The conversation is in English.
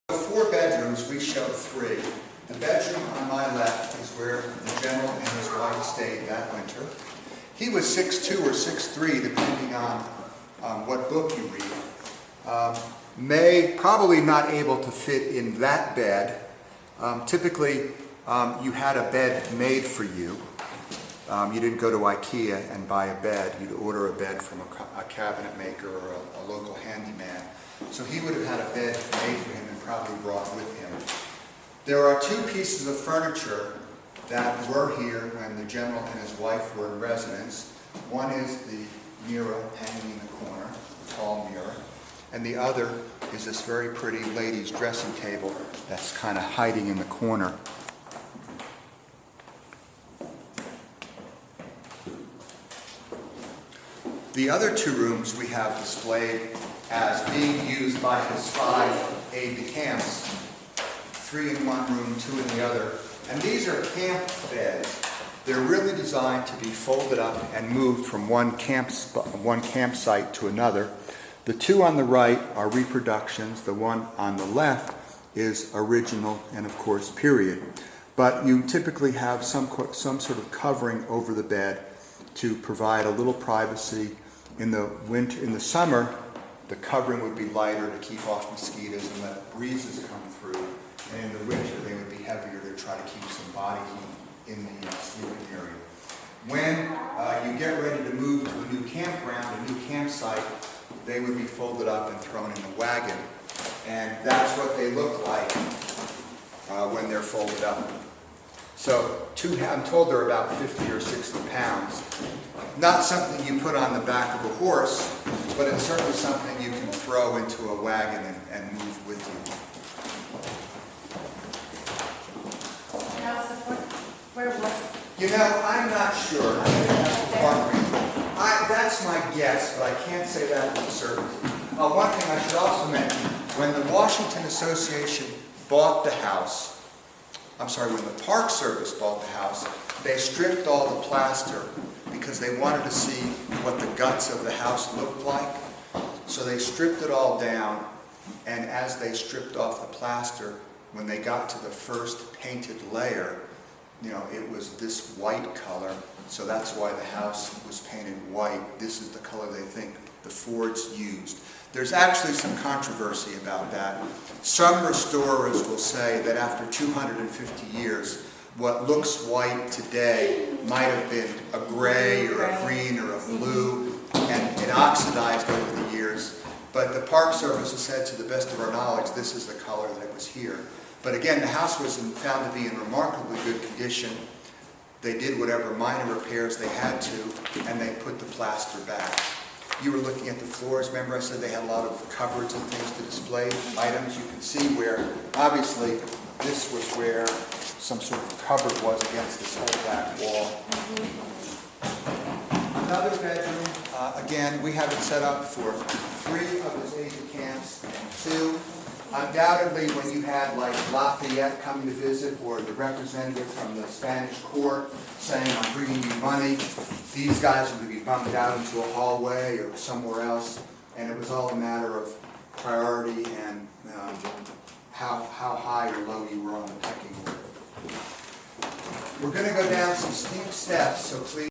Four bedrooms, we show three. The bedroom on my left is where the general and his wife stayed that winter. He was 6'2" or 6'3", depending on what book you read. Probably not able to fit in that bed. Typically, you had a bed made for you. You didn't go to IKEA and buy a bed. You'd order a bed from a cabinet maker or a local handyman. So he would have had a bed made for him and probably brought with him. There are two pieces of furniture that were here when the general and his wife were in residence. One is the mirror hanging in the corner, the tall mirror, and the other is this very pretty lady's dressing table that's kind of hiding in the corner. The other two rooms we have displayed as being used by his 5 aide-de-camps, 3 in one room, 2 in the other. And these are camp beds. They're really designed to be folded up and moved from one campsite to another. The two on the right are reproductions. The one on the left is original and, of course, period. But you typically have some sort of covering over the bed to provide a little privacy. In the summer, the covering would be lighter to keep off mosquitoes and let breezes come through. And in the winter, they would be heavier to try to keep some body heat in the sleeping area. When you get ready to move to a new campground, a new campsite, they would be folded up and thrown in a wagon. And that's what they look like when they're folded up. So I'm told they're about 50 or 60 pounds. Not something you put on the back of a horse, but it's certainly something you can throw into a wagon and move with you. Where was? You know, I'm not sure. That's my guess, but I can't say that with certainty. One thing I should also mention, when the Washington Association bought the house, when the Park Service bought the house, they stripped all the plaster because they wanted to see what the guts of the house looked like. So they stripped it all down, and as they stripped off the plaster, when they got to the first painted layer, it was this white color, so that's why the house was painted white. This is the color they think the Fords used. There's actually some controversy about that. Some restorers will say that after 250 years, what looks white today might have been a gray or a green or a blue, and it oxidized over the years. But the Park Service has said, to the best of our knowledge, this is the color that it was here. But again, the house was found to be in remarkably good condition. They did whatever minor repairs they had to, and they put the plaster back. You were looking at the floors. Remember I said they had a lot of cupboards and things to display items. You can see where, obviously, this was where some sort of cupboard was against this whole back wall. Another bedroom, again, we have it set up for 3 of his aide-de-camps and 2. Undoubtedly, when you had like Lafayette coming to visit, or the representative from the Spanish court saying, "I'm bringing you money," these guys would be bumped out into a hallway or somewhere else, and it was all a matter of priority and how high or low you were on the pecking order. We're going to go down some steep steps, so please